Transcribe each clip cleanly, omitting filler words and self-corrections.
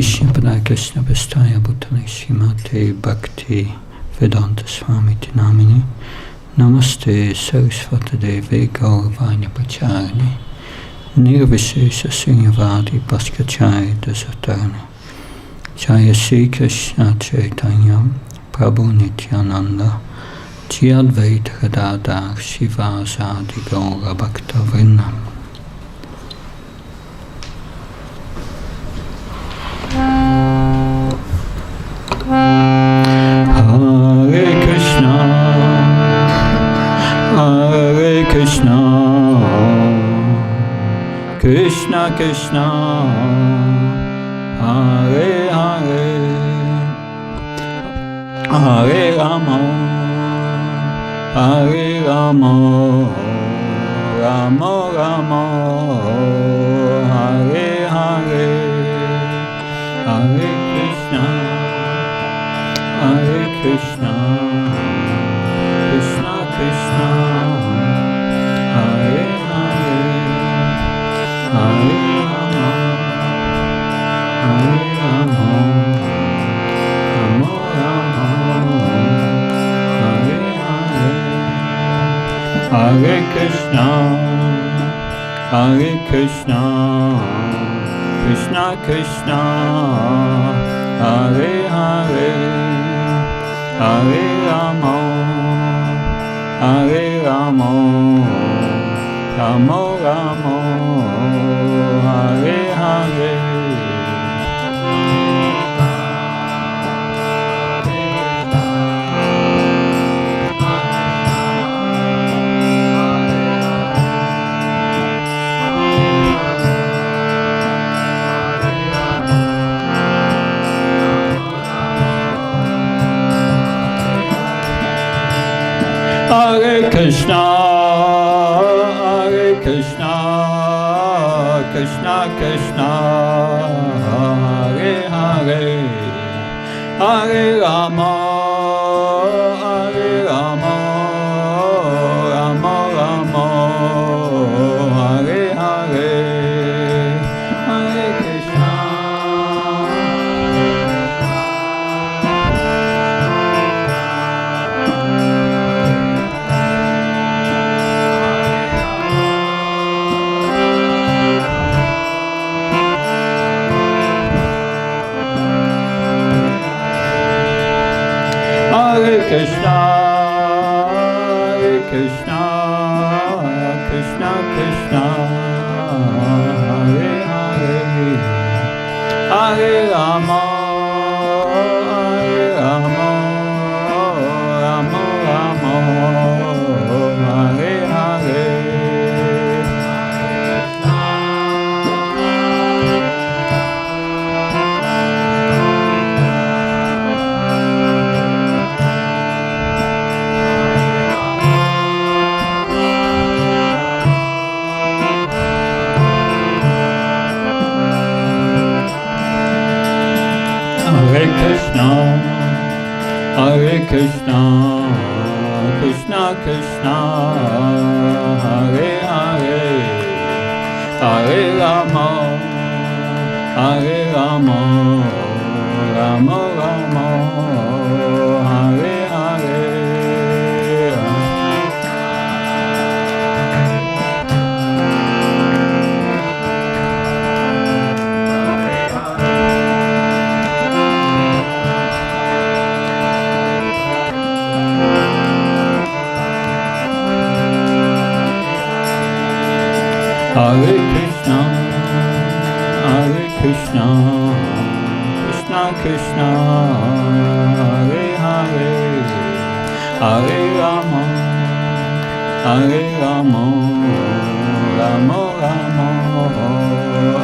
Krishna Padaya Krishna Vastaya Bhutale Srimate Bhakti Vedanta Swami Tinamini Namaste Saraswati Devi Gauravanya Pacharani Nirvishesha Srinyavadi Bhaskacharya Dasatarani Jaya Sri Krishna Chaitanya Prabhu Nityananda Ji Advaita Gadadhar Shivasadi Gaura Bhakta Vrinda. Hare Krishna, Hare Krishna, Krishna Krishna, Hare Hare, Hare Rama, Hare Rama, Rama Rama, Hare Hare, Hare Krishna, Hare Krishna, Krishna Krishna, Hare Hare, Hare Rama, Hare Rama, Rama Rama, Hare Hare, Hare Krishna, Hare Krishna, Krishna Krishna, Hare Hare, Hare Rama, Hare Rama, Rama Rama, Hare Hare. Hare Krishna, Hare Krishna, Krishna Krishna, Hare Hare, Hare Rama, Hare Rama, Rama Rama, Hare Hare, Hare Krishna. Hare Krishna, Hare Krishna, Krishna Krishna, Hare Hare, Hare Rama, Hare Rama, Rama Rama, Hare Hare. Hare Krishna, Hare Krishna, Krishna Krishna, Hare Hare, Hare Rama, Hare Rama, Rama Rama, Hare Hare. Hare Krishna, Hare Krishna, Krishna Krishna, Hare Hare, Hare Rama, Hare Rama, Rama Rama,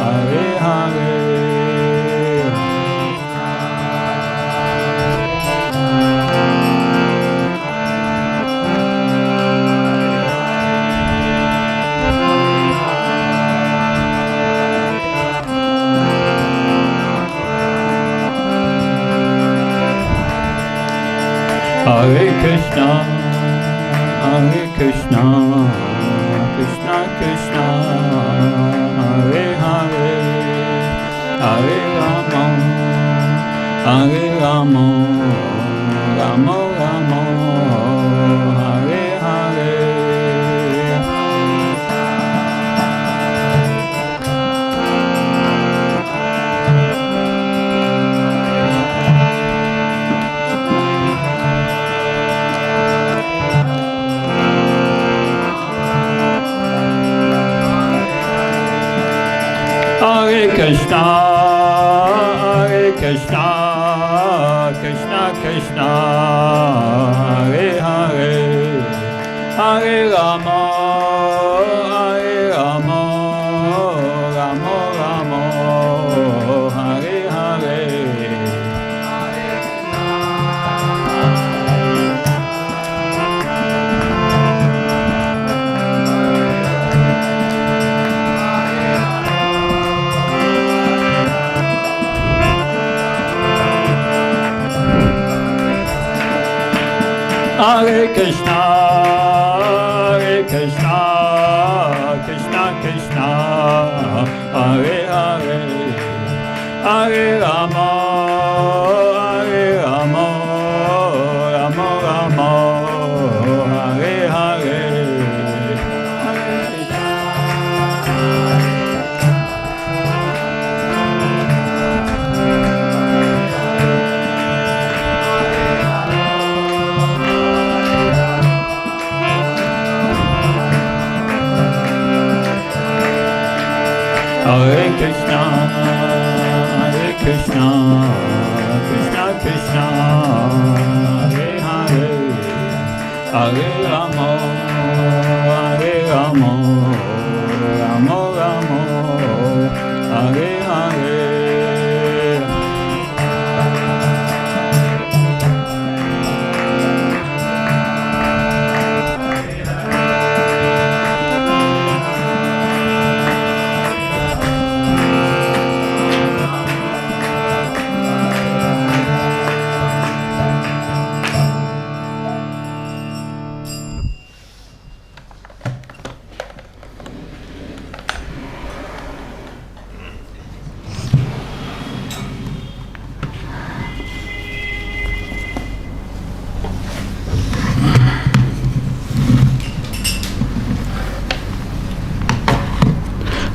Hare Hare. Hare Krishna, Hare Krishna, Krishna Krishna, Hare Hare, Hare Rama, Hare Krishna, Krishna Krishna, Hare Hare, Hare Rama, Rama Rama, Hare Hare. Hare Krishna, Krishna Krishna, Hare Hare, Hare Rama, Rama Rama, Hare Hare. Hare Krishna, Krishna Krishna, Hare Hare, Hare Rama, Rama Rama, Hare Hare.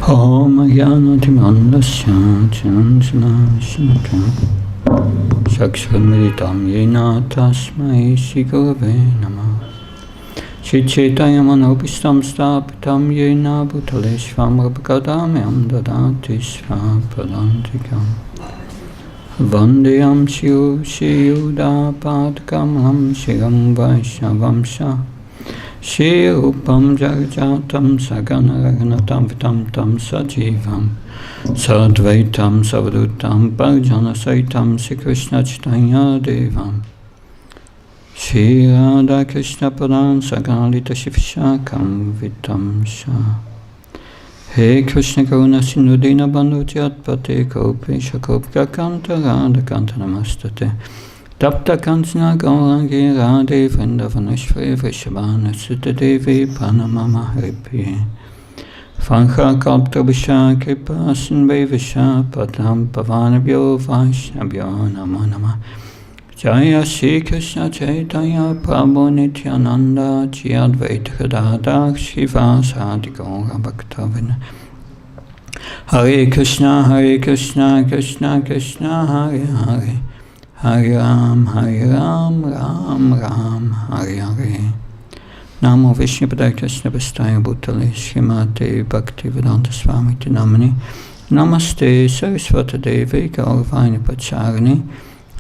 Om Jnanatimanlasya Chananjanashanka Chakshurmilitam Yena Tasmai Shigurave Namah Chichaitayamanopistam Stapitam Yena Bhutaleshvam Rabhakadamyam Dadati Svapadantikam Vandeyam Shiyuda Padkamam Shiram Vaishnavamsha Shri Rupam Jagajatam Saganaraganatam Vitam Tam Sajivam Sadvaitam Savadutam Bhajana Saitam Sri Krishna Chaitanya Devam Shri Radha Krishna Padan Sagalita Shivshakam Vitam Shah He Krishna Karuna Sindhu Dina Bandhu Jatpate Kopesha Kopika Kanta Radha Kanta Namastate Tapta Kansana Gaurangi Radhe Vrindavaneshwari Vrishabhana Sutta Devi Pranamama Haripriye Vankha Kalpta Visha Kripa Sinve Visha Padam Pavanabhyo Vaishnabhyo Namo Namah Jaya Shri Krishna Chaitanya Prabhu Nityananda Jai Advaita Gadadhar Shiva Sadi Gaura Bhaktavina Hare Krishna Krishna Krishna Hare Hare Hare Ram, Ram Ram, Hare Hare. Namo Vishnu Padaya Krishna Vastaya Bhutale Srimate Bhaktivedanta Swami Namani Namaste Saraswata Devi Gauravani Pacharini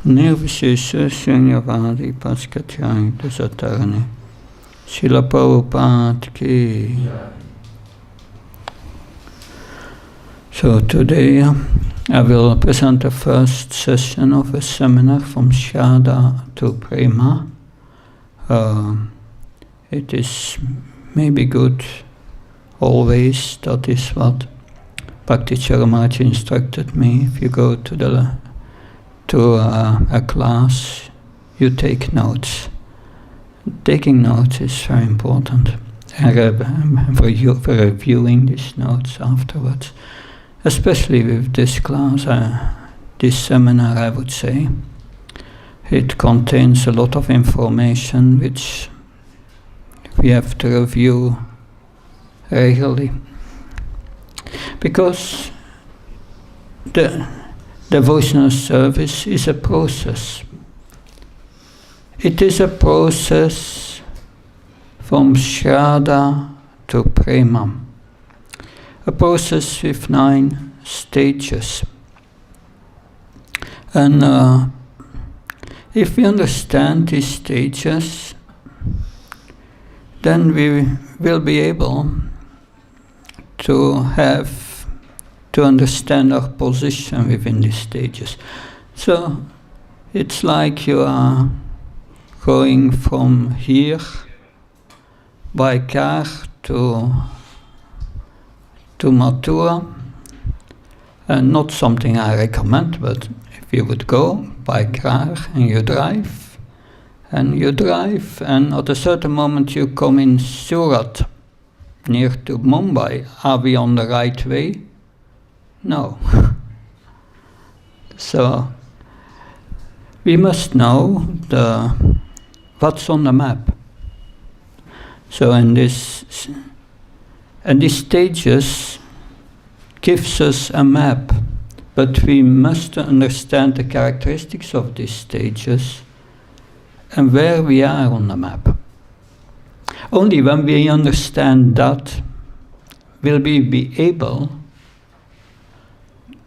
Nirvishesha Shunyavadi Paskatyani Dasatarani Srila Prabhupada Ki. So today I will present the first session of a seminar from Shraddha to Prema. It is maybe good always, that is what Bhakti Charamati instructed me. If you go to a class, you take notes. Taking notes is very important. For reviewing these notes afterwards. Especially with this class, this seminar, I would say. It contains a lot of information which we have to review regularly. Because the devotional service is a process. It is a process from Shraddha to Prema. A process with 9 stages. And if we understand these stages, then we will be able to understand our position within these stages. So it's like you are going from here by car to Mathura, and not something I recommend, but if you would go by car and you drive, and at a certain moment you come in Surat, near to Mumbai, are we on the right way? No. So we must know what's on the map. So these stages gives us a map, but we must understand the characteristics of these stages and where we are on the map. Only when we understand that will we be able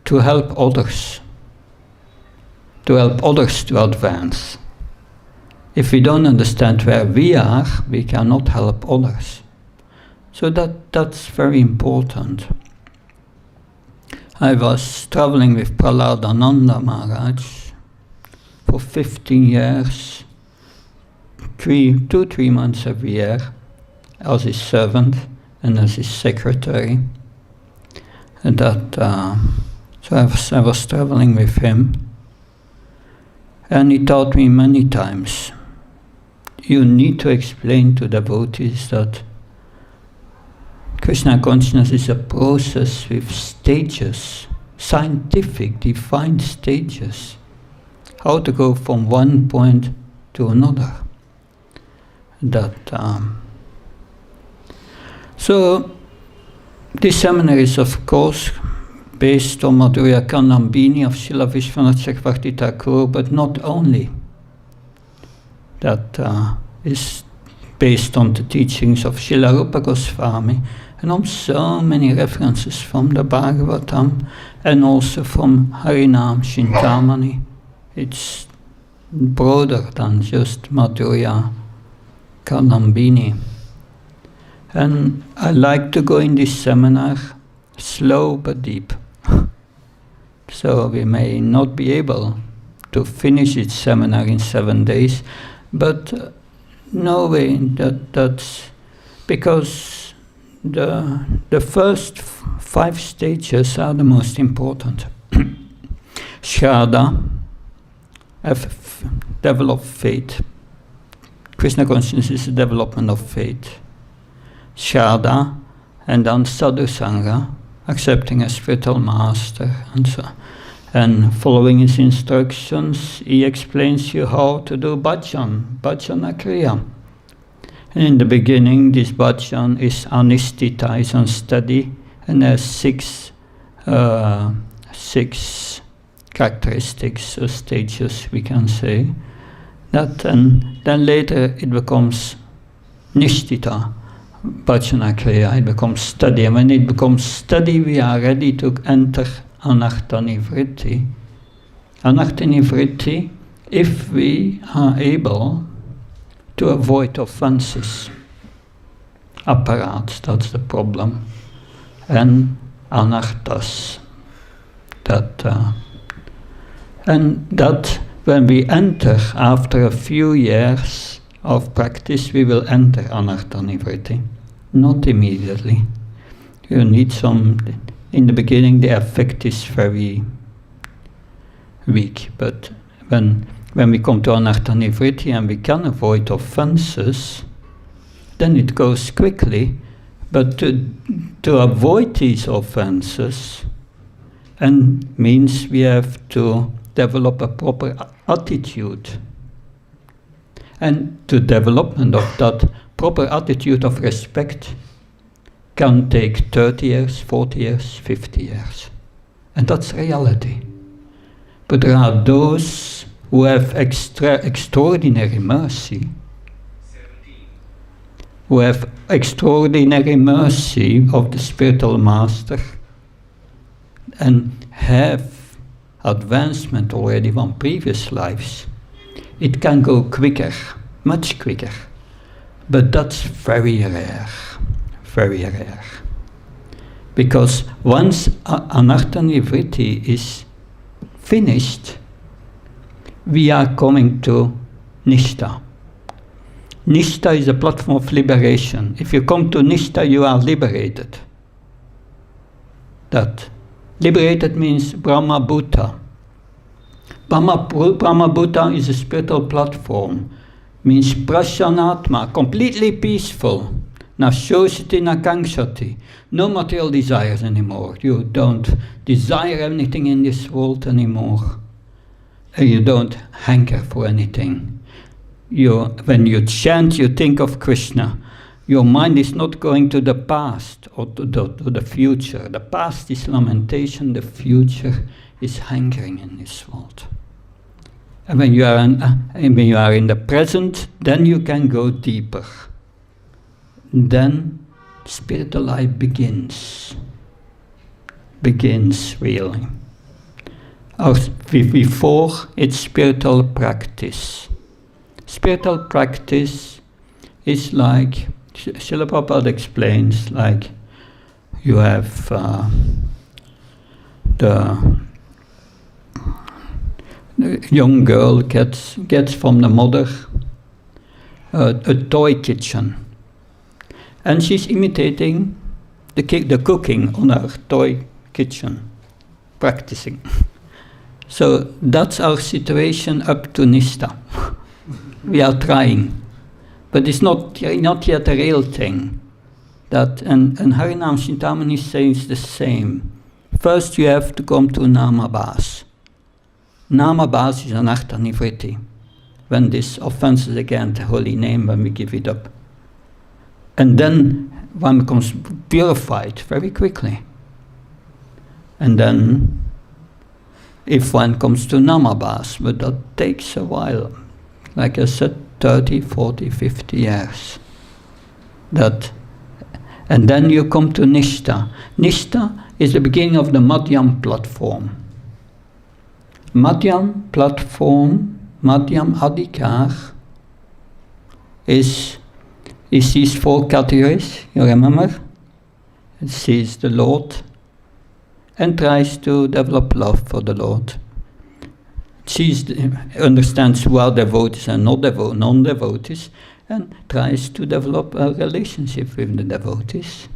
to help others to advance. If we don't understand where we are, we cannot help others. So that's very important. I was traveling with Praladananda Maharaj for 15 years, 3 months every year, as his servant and as his secretary. And so I was traveling with him. And he taught me many times, you need to explain to devotees that Krishna consciousness is a process with stages, scientific, defined stages, how to go from one point to another. So this seminar is of course based on Madhurya Kalambini of Srila Vishwanath Chakravarti Thakur, but not only. That is based on the teachings of Srila Rupa Goswami, and on so many references from the Bhagavatam and also from Harinam Chintamani. It's broader than just Madhurya Kalambini. And I like to go in this seminar slow but deep. So we may not be able to finish its seminar in 7 days, but no way, that's because the first 5 stages are the most important. Shraddha, develop faith. Krishna consciousness is the development of faith. Shraddha, and then sadhu sangha, accepting a spiritual master, and following his instructions, he explains you how to do bhajan, bhajana kriya. And in the beginning, this bhajan is anistita, is unsteady, and has 6 characteristics or stages, we can say. That, and then later it becomes nishtita, bhajana kriya, it becomes steady. And when it becomes steady, we are ready to enter anartha nivritti. Anartha nivritti, if we are able to avoid offenses. Apparats, that's the problem. And anarthas. And that when we enter, after a few years of practice, we will enter anartha nivritti. Not immediately. You need some. In the beginning, the effect is very weak, but when we come to anartha nivritti and we can avoid offenses, then it goes quickly. But to avoid these offenses, and means we have to develop a proper attitude. And the development of that proper attitude of respect can take 30 years, 40 years, 50 years. And that's reality. But there are those who have extraordinary mercy, who have extraordinary mercy of the spiritual master, and have advancement already from previous lives, it can go quicker, much quicker. But that's very rare, very rare. Because once Anartha Nivritti is finished, we are coming to Nishtha. Nishtha is a platform of liberation. If you come to Nishtha, you are liberated. That liberated means Brahma Bhuta. Brahma Bhuta is a spiritual platform. Means prashanatma, completely peaceful. Na shoshati na kangshati. No material desires anymore. You don't desire anything in this world anymore. And you don't hanker for anything. When you chant, you think of Krishna. Your mind is not going to the past or to the future. The past is lamentation, the future is hankering in this world. And when you are in the present, then you can go deeper. Then spiritual life begins really. Before, it's spiritual practice. Spiritual practice is like, Srila Prabhupada explains, like you have the young girl gets from the mother a toy kitchen, and she's imitating the cooking on her toy kitchen, practicing. So that's our situation up to Nishtha. We are trying, but it's not yet a real thing. That and Harinam Chintamani says the same. First you have to come to Namabhas. Namabhas is Anartha Nivritti. When this offenses against the holy name, when we give it up. And then one becomes purified very quickly. And then, if one comes to Namabhas, but that takes a while. Like I said, 30, 40, 50 years. And then you come to Nishtha. Nishtha is the beginning of the Madhyam platform. Madhyam platform, Madhyam Adhikar, is these four categories, you remember? It sees the Lord and tries to develop love for the Lord. She understands who are devotees and non-devotees, and tries to develop a relationship with the devotees.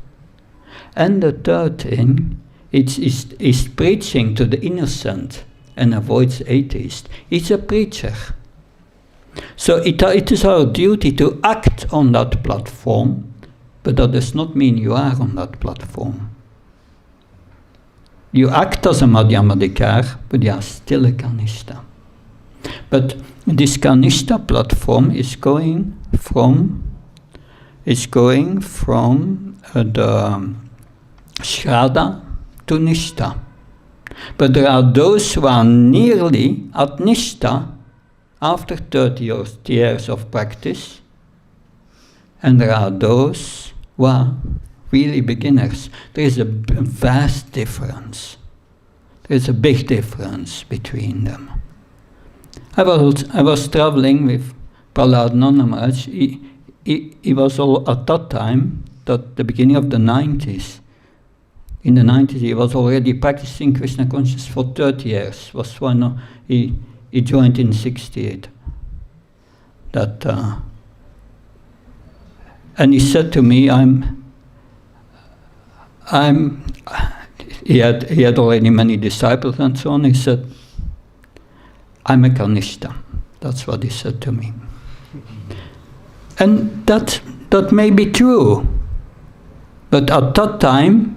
And the third thing is preaching to the innocent and avoids atheists. It's a preacher. So it is our duty to act on that platform, but that does not mean you are on that platform. You act as a Madhyamadikar, but you are still a Kanishta. But this Kanishta platform is going from the Shraddha to Nishtha. But there are those who are nearly at Nishtha after 30 years of practice, and there are those who are really beginners. There is a vast difference. There is a big difference between them. I was traveling with Prahlad Nanda Maharaj. He was all at that time, at the beginning of the 90s. In the 90s, he was already practicing Krishna consciousness for 30 years. He joined in 68. And he said to me, he had already many disciples and so on. He said, I'm a Kanishta. That's what he said to me. And that may be true. But at that time,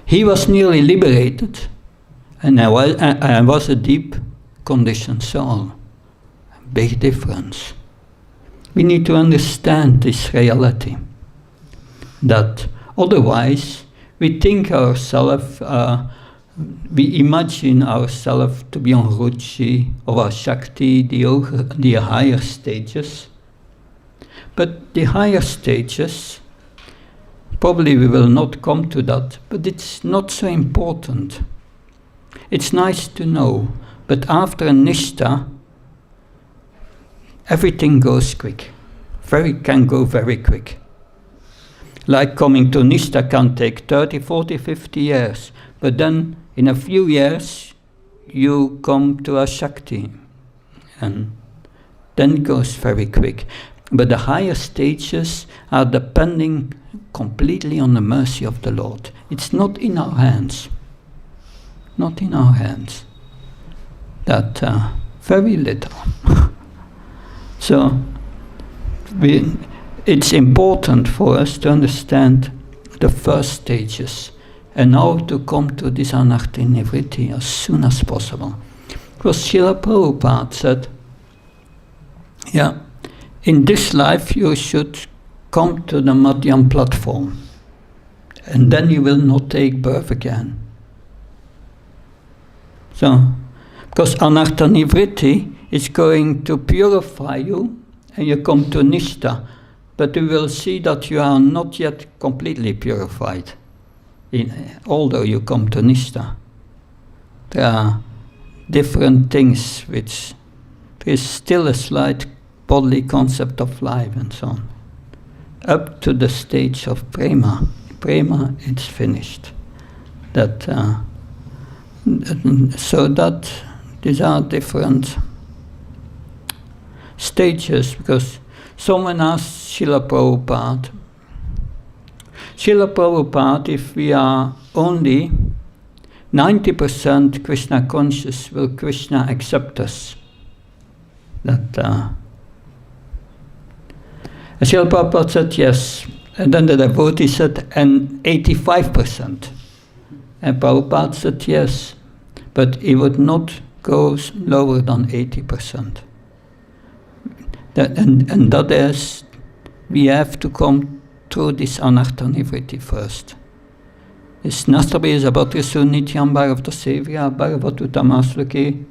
he was nearly liberated. And I was a deep conditioned soul. Big difference. We need to understand this reality. That otherwise, we think ourselves, we imagine ourselves to be on Ruchi or Shakti, the higher stages. But the higher stages, probably we will not come to that, but it's not so important. It's nice to know, but after Nishtha, everything goes quick. Can go very quick. Like coming to Nishtha can take 30, 40, 50 years, but then in a few years you come to a Shakti, and then it goes very quick. But the higher stages are depending completely on the mercy of the Lord. It's not in our hands. Not in our hands. That very little. So it's important for us to understand the first stages and how to come to this anartha nivritti as soon as possible. Because Srila Prabhupada said, in this life you should come to the Madhyam platform, and then you will not take birth again. So, because anartha nivritti is going to purify you, and you come to Nishtha, but you will see that you are not yet completely purified, although you come to Nishtha. There are different things which there is still a slight bodily concept of life and so on. Up to the stage of Prema. Prema, it's finished. So that these are different stages, because someone asked Srila Prabhupada, if we are only 90% Krishna conscious, will Krishna accept us? Srila Prabhupada said yes, and then the devotee said, and 85%. And Prabhupada said yes, but he would not go lower than 80%. And that is, we have to come through this anartha nivritti first. Is nastabi zabatri nityam bhagavata sevya bhagavatu tamaslaki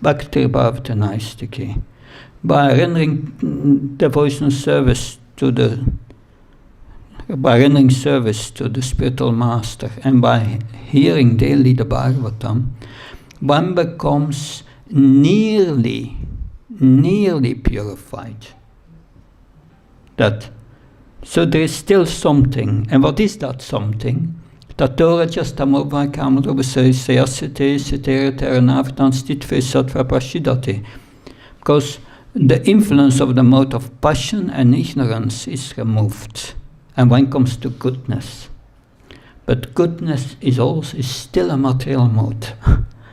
bhaktir bhavata naistiki. By rendering devotional service to the spiritual master, and by hearing daily the Bhagavatam, one becomes nearly purified. So there is still something. And what is that something? Tatora jastamova kamadobasayasate sitere teranavtan stitve sattva prashidate. Because the influence of the mode of passion and ignorance is removed, and one comes to goodness. But goodness is still a material mode.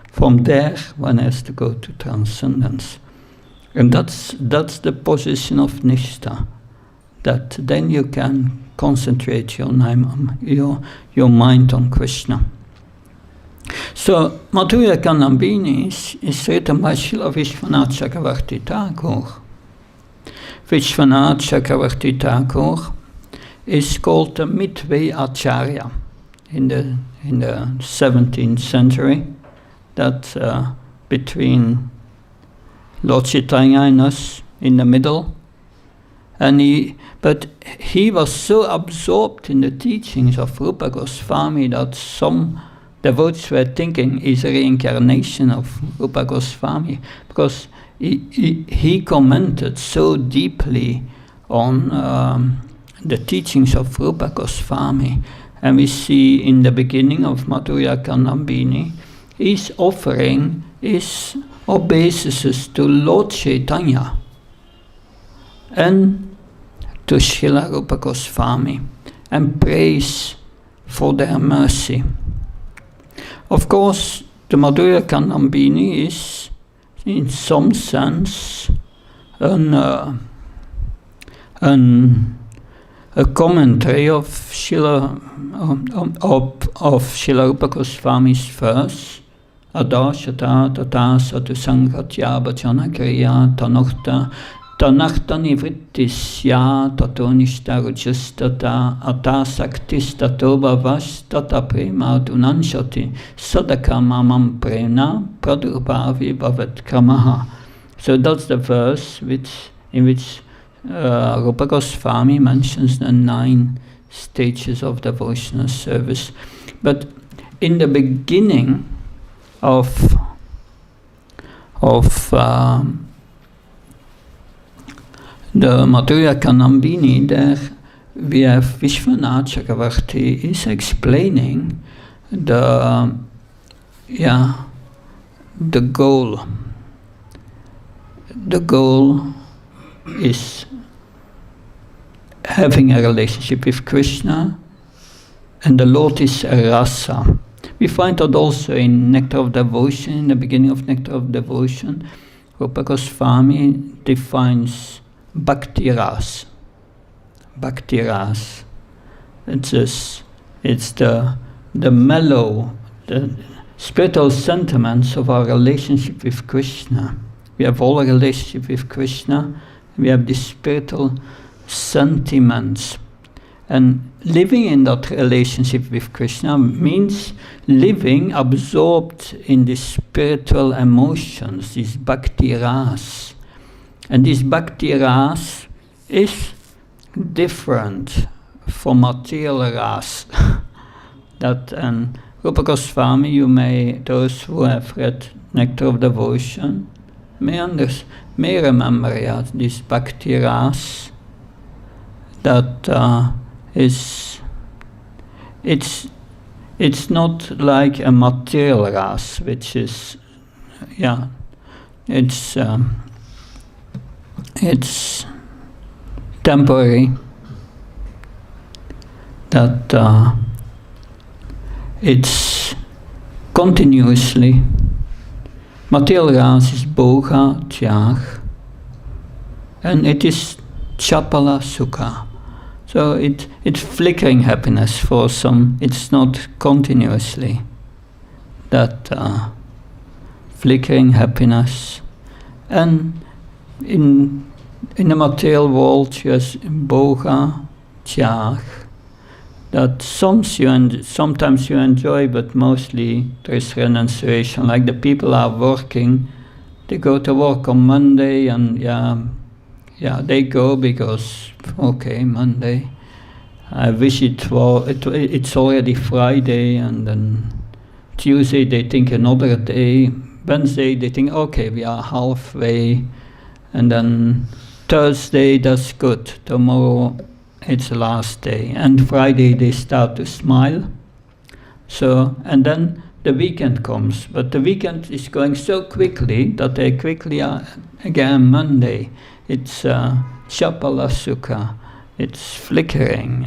From there, one has to go to transcendence, and that's the position of Nishtha. That then you can concentrate your mind on Krishna. So, Madhurya Kanambini is written by Srila Vishwanath Chakravarti Thakur. Vishwanath Chakravarti Thakur is called the Midway Acharya in the 17th century. That between Lord Chaitanya and us in the middle. But he was so absorbed in the teachings of Rupa Goswami that some devotees were thinking he's a reincarnation of Rupa Goswami, because he commented so deeply on the teachings of Rupa Goswami. And we see in the beginning of Madhurya Kanambini, his offering is obeisances to Lord Chaitanya and to Srila Rupa Goswami, and praise for their mercy. Of course, the Madhurya Kanambini is, in some sense, a commentary of Srila Rupa Goswami's verse, Adashata tata satu sanghatya bhajana kriya tanartha nivrittisya tato nishta rujastata atasaktis tato bhavas tata prema dunanshati sadaka mamam prena pradurbavi bhavat kramaha. So that's the verse in which Rupa Goswami mentions the 9 stages of devotional service. But in the beginning of the Madhurya Kanambini, there we have Vishwanath Chakravarti is explaining the goal. The goal is having a relationship with Krishna, and the Lord is a rasa. We find that also in Nectar of Devotion, in the beginning of Nectar of Devotion, Rupa Goswami defines Bhakti Ras. Bhakti Ras. It's the mellow, the spiritual sentiments of our relationship with Krishna. We have all a relationship with Krishna. We have these spiritual sentiments. And living in that relationship with Krishna means living absorbed in these spiritual emotions, these bhakti ras. And this bhakti ras is different from material ras. That Rupa Goswami, those who have read Nectar of Devotion, may remember this bhakti ras, that it's not like a material ras, which is it's temporary, that it's continuously. Material ras is bhoga, tyag, and it is chapala sukha. So it's flickering happiness for some. It's not continuously that flickering happiness. And in the material world, yes, bhoga, tyag, that sometimes you enjoy, but mostly there is renunciation. Like the people are working, they go to work on Monday, and they go because, okay, Monday. I wish it's already Friday, and then Tuesday they think another day. Wednesday they think, okay, we are halfway, and then Thursday, that's good. Tomorrow it's the last day, and Friday they start to smile. So, and then the weekend comes, but the weekend is going so quickly that they quickly are again Monday. It's chapala sukha, it's flickering,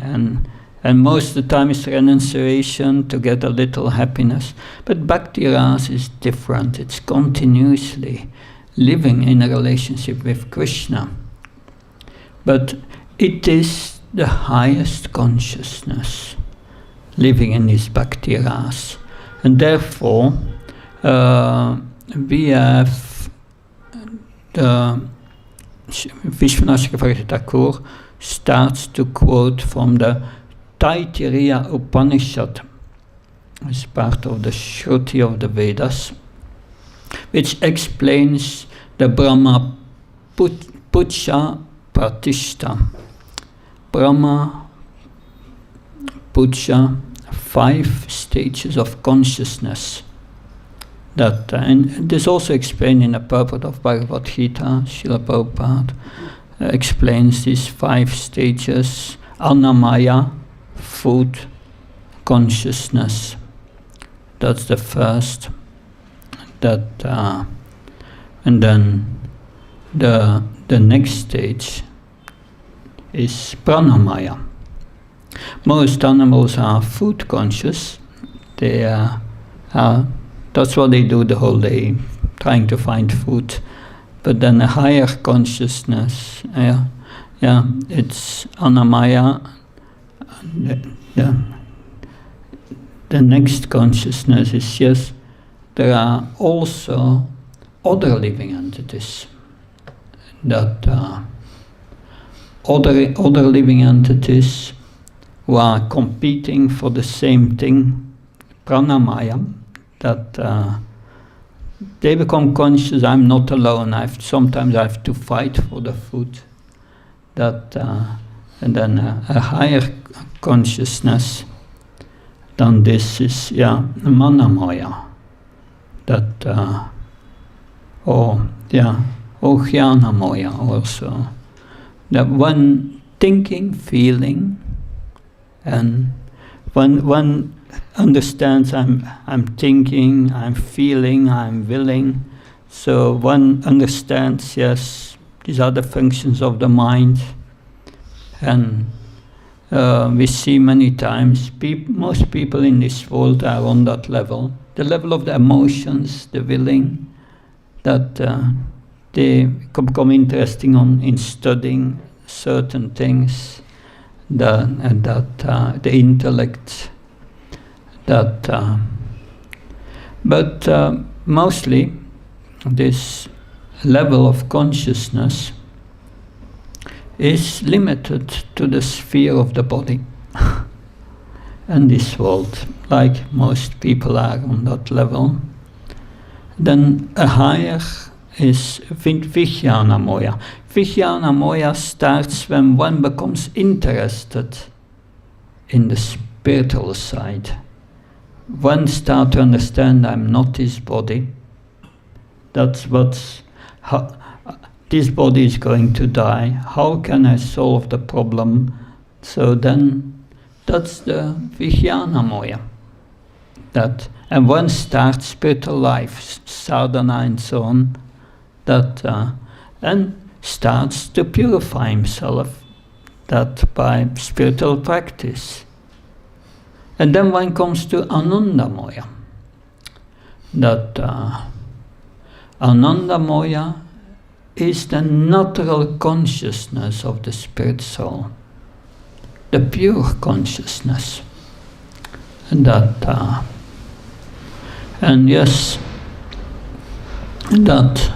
and most of the time it's renunciation to get a little happiness. But bhakti ras is different, it's continuously living in a relationship with Krishna. But it is the highest consciousness, living in this bhakti ras. And therefore, we have the Vishwanath Chakravarti Thakur starts to quote from the Taittiriya Upanishad, as part of the Shruti of the Vedas, which explains the Brahma Puja Pratishta. Brahma Puja, 5 stages of consciousness. That and this also explained in the purport of Bhagavad Gita. Srila Prabhupada explains these 5 stages: Annamaya, food, consciousness. That's the first. And then the next stage is Pranamaya. Most animals are food conscious. They that's what they do the whole day, trying to find food. But then a higher consciousness, it's Annamaya. The next consciousness is, yes, there are also other living entities. That other living entities who are competing for the same thing, Pranamaya, that they become conscious, I'm not alone, sometimes I have to fight for the food. That and then a higher consciousness than this is Manamaya, that, Jnana Moya also. That one thinking, feeling, and one understands I'm thinking, I'm feeling, I'm willing. So one understands, yes, these are the functions of the mind. And we see many times, most people in this world are on that level. The level of the emotions, the willing, that they become interesting in studying certain things, the intellect, but mostly this level of consciousness is limited to the sphere of the body and this world, like most people are on that level. Then a higher is Vijnana Moya. Vijnana Moya starts when one becomes interested in the spiritual side. One starts to understand I'm not this body. That's how this body is going to die. How can I solve the problem? So then that's the Vijnana Moya. And one starts spiritual life, sadhana and so on, and starts to purify himself, that by spiritual practice. And then one comes to Ananda Moya. Ananda Moya is the natural consciousness of the spirit soul, the pure consciousness. And yes, that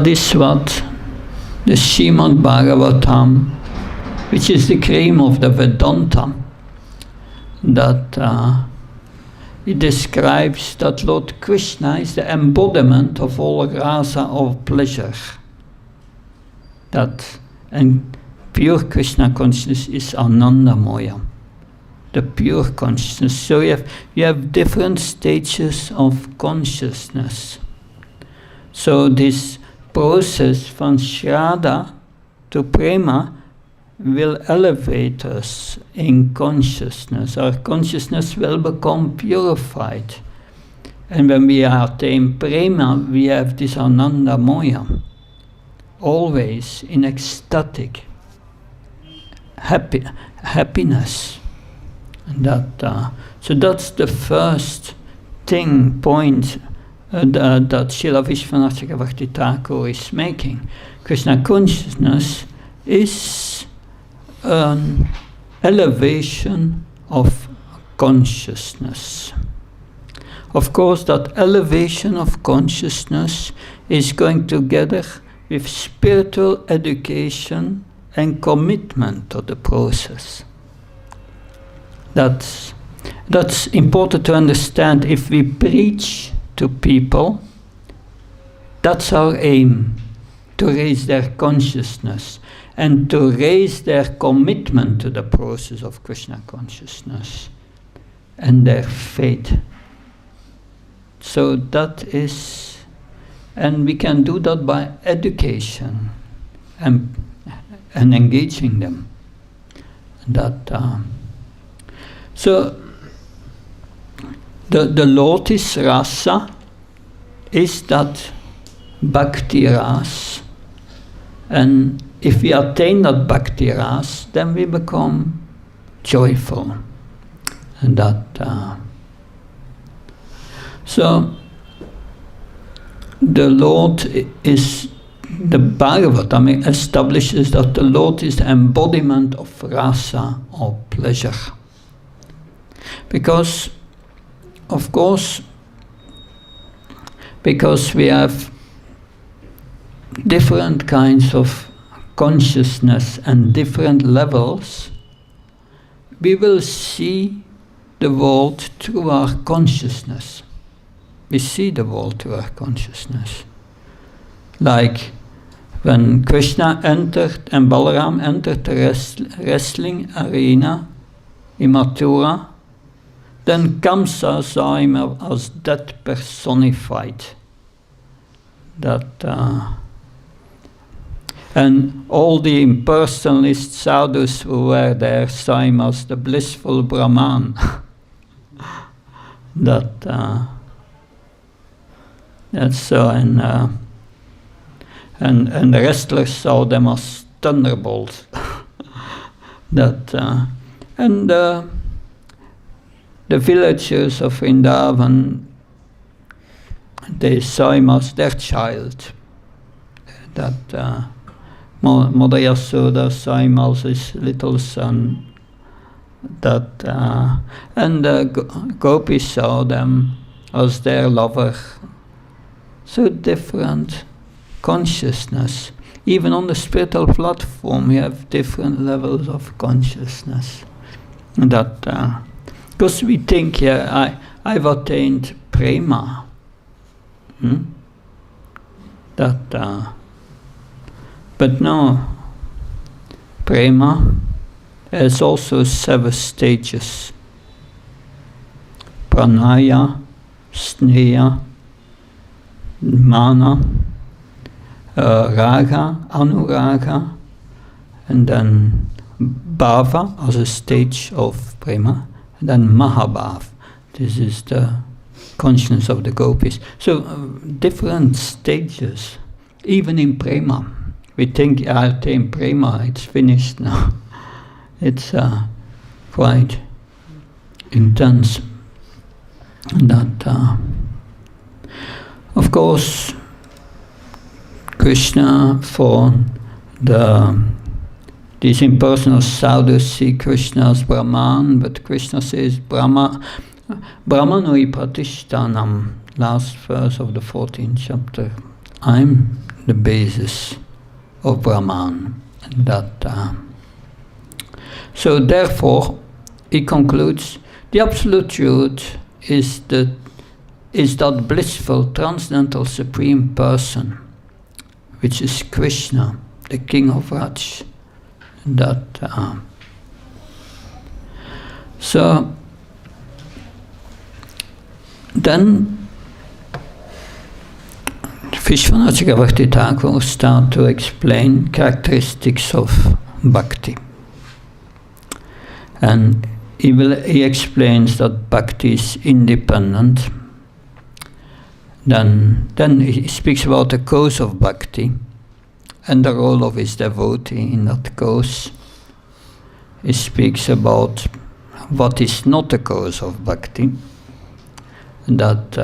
is what the Srimad Bhagavatam, which is the cream of the Vedanta, that it describes that Lord Krishna is the embodiment of all rasa of pleasure. And pure Krishna consciousness is Ananda Moya, the pure consciousness. So you have different stages of consciousness. So this process from Shraddha to Prema will elevate us in consciousness. Our consciousness will become purified. And when we attain Prema, we have this Ananda Moya, always in ecstatic happiness. And so that's the first point that Srila Vishwanath Chakravarti Thakur is making. Krishna consciousness is an elevation of consciousness. Of course, that elevation of consciousness is going together with spiritual education and commitment to the process. That's important to understand. If we preach to people, that's our aim, to raise their consciousness and to raise their commitment to the process of Krishna consciousness and their faith. So that is, and we can do that by education and engaging them. So the lotus rasa is that bhakti ras, and if we attain that bhakti ras, then we become joyful. And so the Lord is, the Bhagavatam establishes that the Lord is the embodiment of rasa, or pleasure. Because, of course, because we have different kinds of consciousness and different levels, we will see the world through our consciousness. We see the world through our consciousness. Like when Krishna entered and Balaram entered the wrestling arena in Mathura, Then Kamsa saw him as death personified. And all the impersonalist sadhus who were there saw him as the blissful Brahman. That's so, and the wrestlers saw them as thunderbolts. The villagers of Vrindavan, they saw him as their child. Mother Yasoda saw him as his little son. And the gopis saw them as their lover. So different consciousness. Even on the spiritual platform, we have different levels of consciousness. Because we think, I've attained Prema. But no, Prema has also 7 stages. Pranaya, Sneha, Mana, Raga, Anuraga, and then Bhava as a stage of Prema, and then Mahabhav. This is the consciousness of the gopis. So different stages, even in Prema. We think, I attained Prema, it's finished now. It's quite intense. Of course, Krishna, for these impersonal sadhus see Krishna as Brahman, but Krishna says Brahmano Pratishtanam, last verse of the 14th chapter. I'm the basis of Brahman. So therefore, he concludes, the absolute truth is that blissful, transcendental, supreme person, which is Krishna, the king of Raj. So then Vishwanath Chakravarti Thakur start to explain characteristics of bhakti. And he explains that bhakti is independent. Then he speaks about the cause of bhakti and the role of his devotee in that cause. He speaks about what is not the cause of bhakti, and that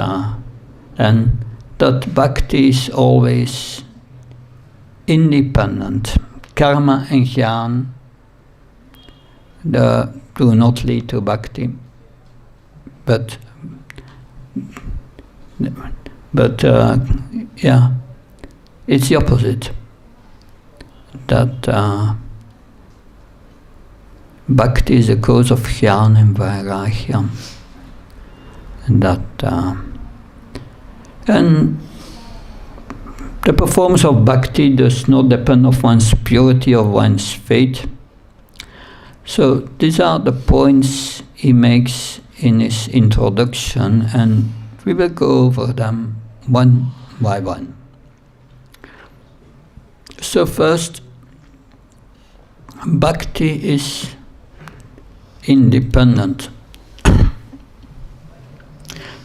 bhakti is always independent. Karma and jnana do not lead to bhakti, but it's the opposite. Bhakti is the cause of jnana and vairagya, and the performance of bhakti does not depend on one's purity or one's faith. So these are the points he makes in his introduction, and we will go over them one by one. So first, bhakti is independent.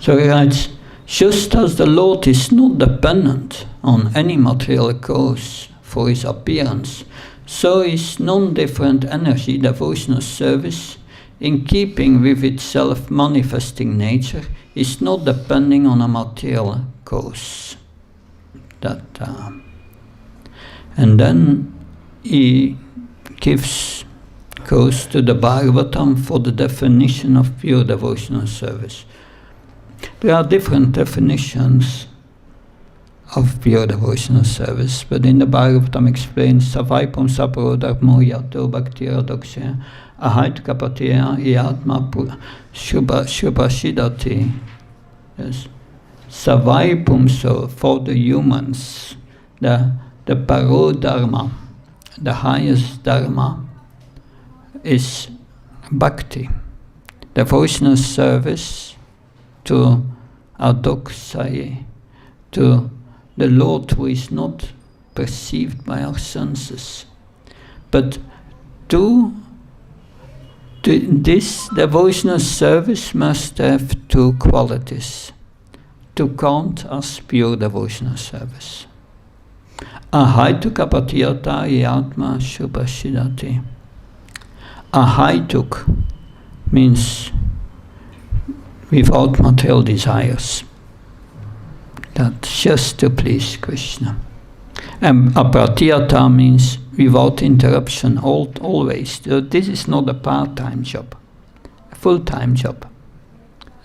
So he writes, just as the Lord is not dependent on any material cause for his appearance, so is non-different energy devotional service, in keeping with its self-manifesting nature, is not depending on a material cause. And then he goes to the Bhagavatam for the definition of pure devotional service. There are different definitions of pure devotional service, but in the Bhagavatam explains Savaipam Sapro Dharmo Yato Bhaktira Doksha Ahait Kapateya Yatma Shubhashidati. Yes. Savaipum, so for the humans, the Paro Dharma, the highest Dharma, is Bhakti. devotional service to adoxai, to the Lord who is not perceived by our senses. But this devotional service must have two qualities to count as pure devotional service. Ahaituk apatiyata yatma shubhashidati. Ahaituk means without material desires. That's just to please Krishna. And apratiyata means without interruption, always. So this is not a part-time job, a full-time job.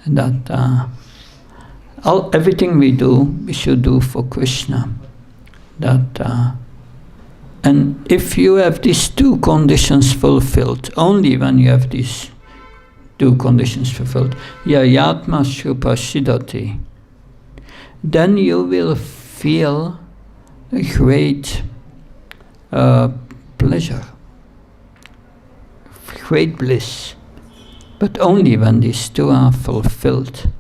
That everything we do, we should do for Krishna. And if you have these two conditions fulfilled, only when you have these two conditions fulfilled, yayatma shupashidati, then you will feel a great pleasure, great bliss, but only when these two are fulfilled.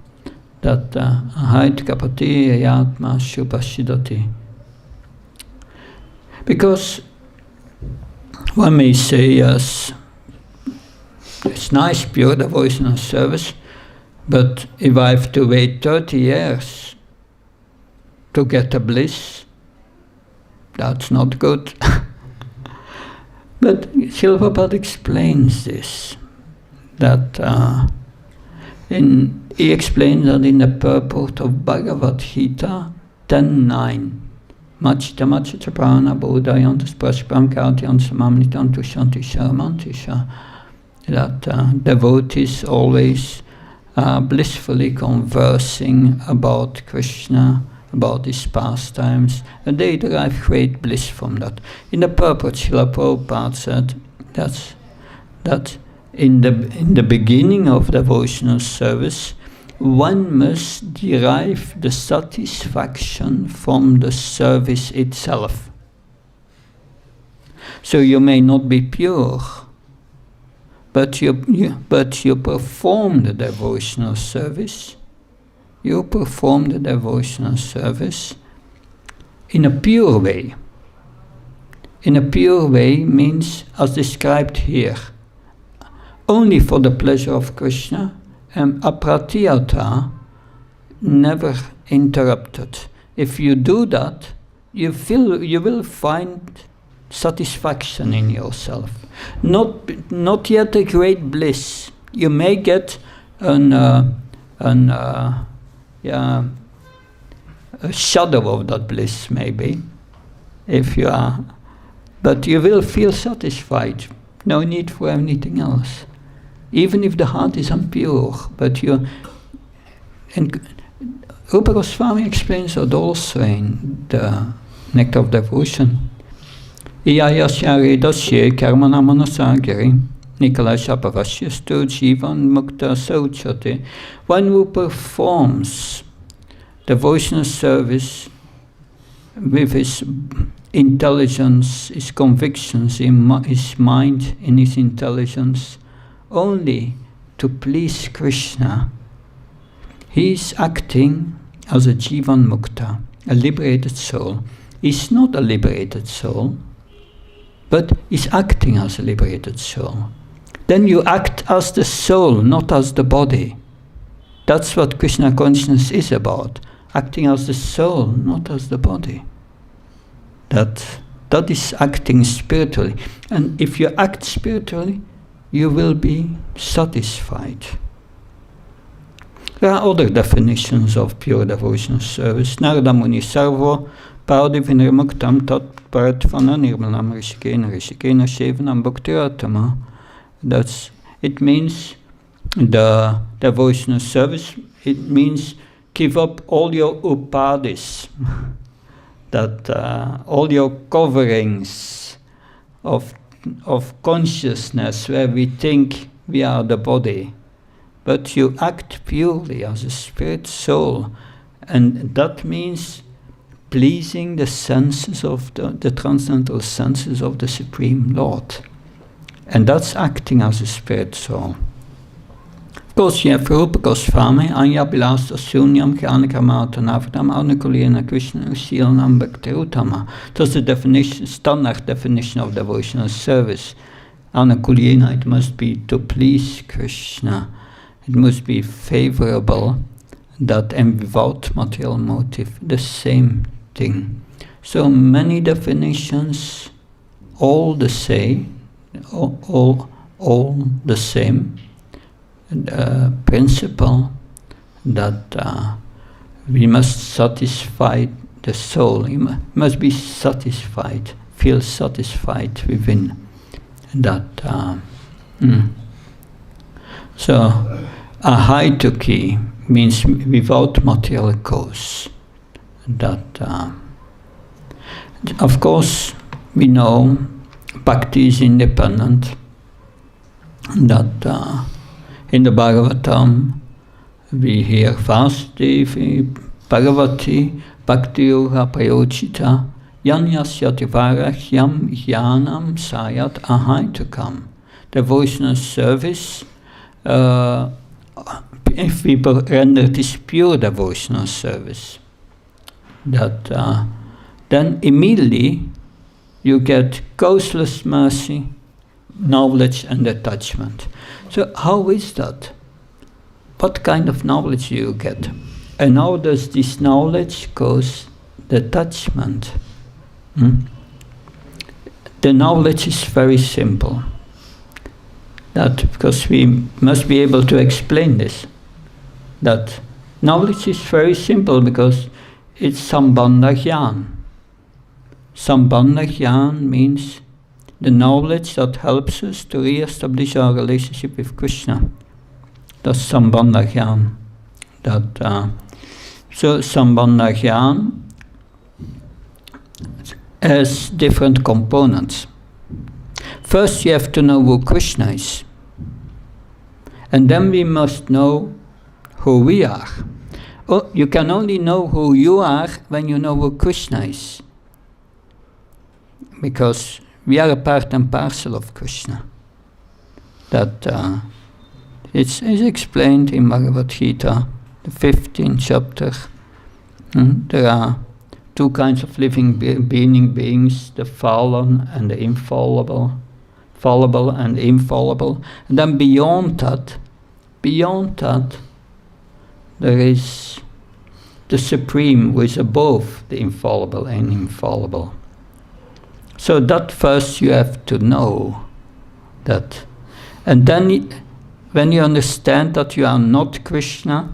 That ahait kapati yatma shupashidati. Because one may say, yes, it's nice, pure devotional service, but if I have to wait 30 years to get a bliss, that's not good. But Srila Prabhupada explains this, that he explains that in the purport of Bhagavad Gita 10.9, Machita machita prana bodhayantas prashpam kartyantas mamnitantu shanti sharamantisha, that devotees always blissfully conversing about Krishna, about his pastimes, and they derive great bliss from that. In the purport, Srila Prabhupada said that in the beginning of devotional service, one must derive the satisfaction from the service itself. So you may not be pure, but you perform the devotional service. You perform the devotional service in a pure way. In a pure way means, as described here, only for the pleasure of Krishna, and apratiyata, never interrupted. If you do that, you will find satisfaction in yourself. Not yet a great bliss. You may get a shadow of that bliss, maybe, if you are, but you will feel satisfied. No need for anything else. Even if the heart is impure, but and Rupa Goswami explains that also in the Nectar of Devotion. Iyayasya redasya karmana manasagiri nikalasapavasyastu jivan mukta sauchate. One who performs devotional service with his intelligence, his convictions, in his mind, in his intelligence, only to please Krishna, he is acting as a Jivan Mukta, a liberated soul. He's not a liberated soul, but is acting as a liberated soul. Then you act as the soul, not as the body. That's what Krishna consciousness is about, acting as the soul, not as the body. That is acting spiritually. And if you act spiritually, you will be satisfied. There are other definitions of pure devotional service. Narada Muni Sarvo Paradivinirmuktam Tat Paratvana Nirmalam Rishikena Shevanam Bhaktiratama. It means the devotional service. It means give up all your upadis, that all your coverings of consciousness where we think we are the body, but you act purely as a spirit soul, and that means pleasing the senses of the transcendental senses of the Supreme Lord, and that's acting as a spirit soul. course, you have Rupa Goswami, Anya Bilasta Sunyam, Jnanakamata Navadam, Anukulina Krishna, Usilanam Bhaktirutama. That's the definition, standard definition of devotional service. Anukulina, it must be to please Krishna. It must be favorable, that and without material motive, the same thing. So many definitions, all the same, all the same. Principle that we must satisfy the soul. You must be satisfied, feel satisfied within that. So, ahaituki means without material cause. That, of course, we know bhakti is independent. That in the Bhagavatam we hear Vasudevi Bhagavati Bhakti Yoga Prayochita Yanyasyati Varachyam Jnanam Sayat Ahaitukam. Devotional service, if we render this pure devotional service, that then immediately you get causeless mercy, knowledge and attachment. So how is that? What kind of knowledge do you get? And how does this knowledge cause the attachment? The knowledge is very simple. That because we must be able to explain this. That knowledge is very simple because it's Sambandha Jnana. Sambandha Jnana means the knowledge that helps us to re-establish our relationship with Krishna. That's Sambandha Jnana. So Sambandha Jnana has different components. First you have to know who Krishna is. And then we must know who we are. Oh, you can only know who you are when you know who Krishna is. Because we are a part and parcel of Krishna. That it's explained in Bhagavad Gita, the 15th chapter. There are two kinds of living beings, the fallen and the infallible, fallible and infallible. And then beyond that, there is the Supreme who is above the infallible and infallible. So that first you have to know that. And then when you understand that you are not Krishna,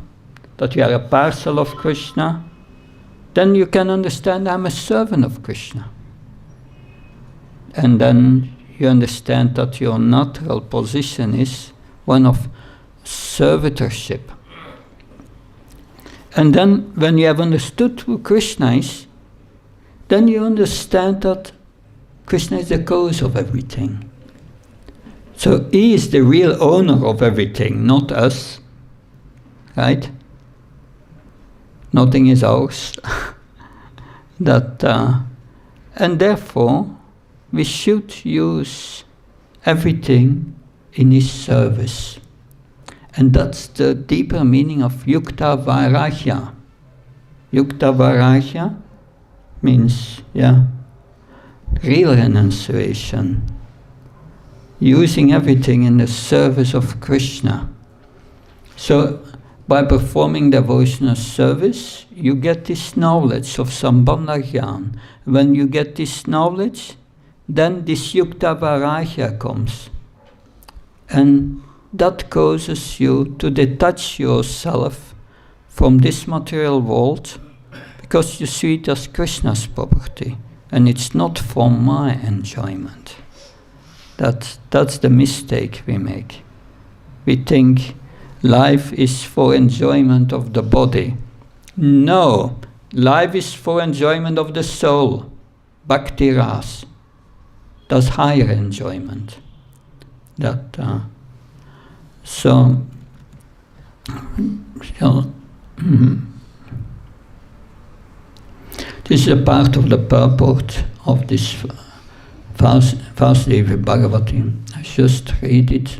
that you are a parcel of Krishna, then you can understand I'm a servant of Krishna. And then you understand that your natural position is one of servitorship. And then when you have understood who Krishna is, then you understand that Krishna is the cause of everything. So he is the real owner of everything, not us. Right? Nothing is ours. And therefore, we should use everything in his service. And that's the deeper meaning of Yukta Vairagya. Yukta Vairagya means, real renunciation. Using everything in the service of Krishna. So, by performing devotional service, you get this knowledge of Sambandha Jnana. When you get this knowledge, then this Yukta Vairagya comes. And that causes you to detach yourself from this material world, because you see it as Krishna's property, and it's not for my enjoyment. That's the mistake we make. We think life is for enjoyment of the body. No, life is for enjoyment of the soul. Bhakti ras. That's higher enjoyment. This is a part of the purport of this Vasudeva Bhagavati. I just read it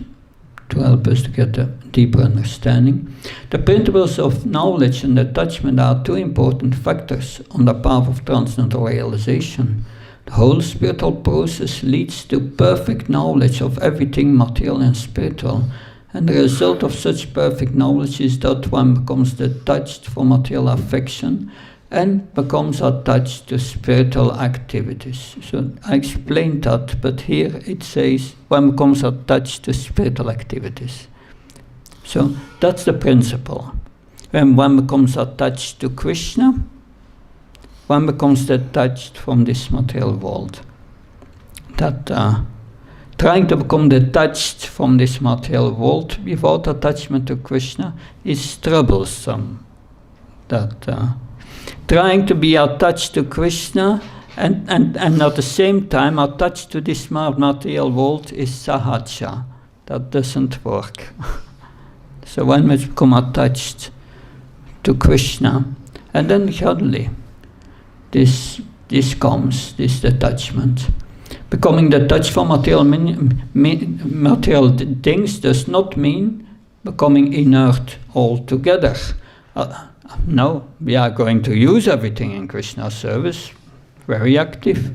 to help us to get a deeper understanding. The principles of knowledge and attachment are two important factors on the path of transcendental realization. The whole spiritual process leads to perfect knowledge of everything material and spiritual, and the result of such perfect knowledge is that one becomes detached from material affection and becomes attached to spiritual activities. So I explained that, but here it says one becomes attached to spiritual activities. So that's the principle. When one becomes attached to Krishna, one becomes detached from this material world. That trying to become detached from this material world without attachment to Krishna is troublesome. That trying to be attached to Krishna and at the same time attached to this material world is sahaja. That doesn't work. So one must become attached to Krishna, and then gradually this comes, this detachment. Becoming detached from material things does not mean becoming inert altogether. No, we are going to use everything in Krishna's service, very active.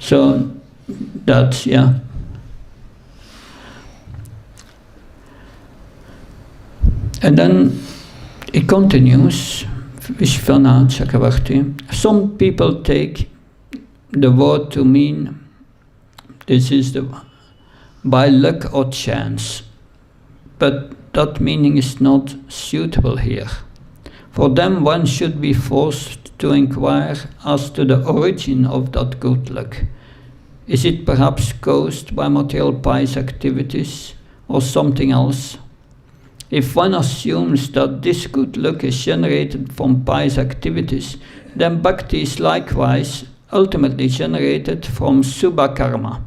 So that's, yeah. And then it continues, Vishwanath Chakravarti. Some people take the word to mean this is by luck or chance, but that meaning is not suitable here. For them, one should be forced to inquire as to the origin of that good luck. Is it perhaps caused by material pious activities or something else? If one assumes that this good luck is generated from pious activities, then bhakti is likewise ultimately generated from subha karma.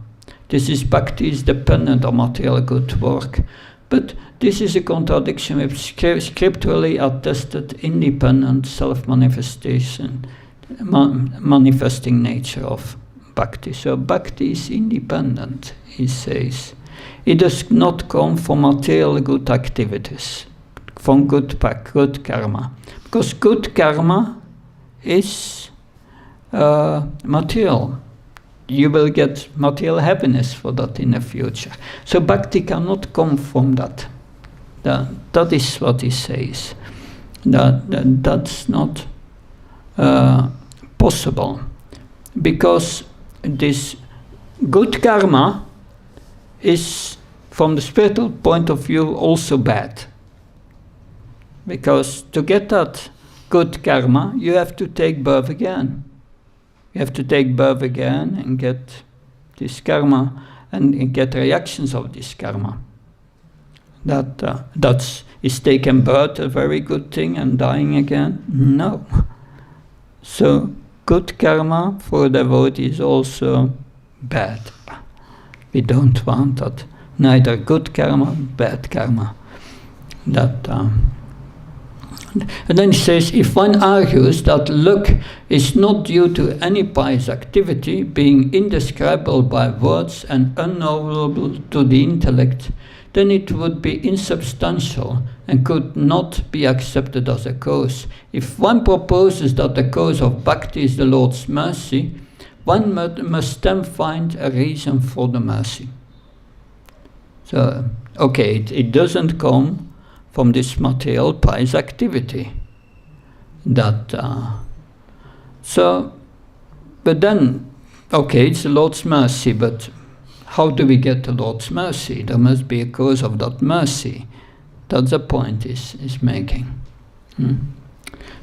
This is bhakti is dependent on material good work. But this is a contradiction with scripturally attested independent self-manifestation, manifesting nature of bhakti. So bhakti is independent, he says. It does not come from material good activities, from good karma. Because good karma is material. You will get material happiness for that in the future. So bhakti cannot come from that. That is what he says. That's not possible. Because this good karma is, from the spiritual point of view, also bad. Because to get that good karma, you have to take birth again. You have to take birth again and get this karma and get reactions of this karma. Is taking birth a very good thing and dying again? No. So good karma for a devotee is also bad. We don't want that. Neither good karma, bad karma. And then he says, if one argues that luck is not due to any pious activity, being indescribable by words and unknowable to the intellect, then it would be insubstantial and could not be accepted as a cause. If one proposes that the cause of bhakti is the Lord's mercy, one must then find a reason for the mercy. So, okay, it doesn't come from this material pious activity. But then, okay, it's the Lord's mercy, but how do we get the Lord's mercy? There must be a cause of that mercy. That's the point is making.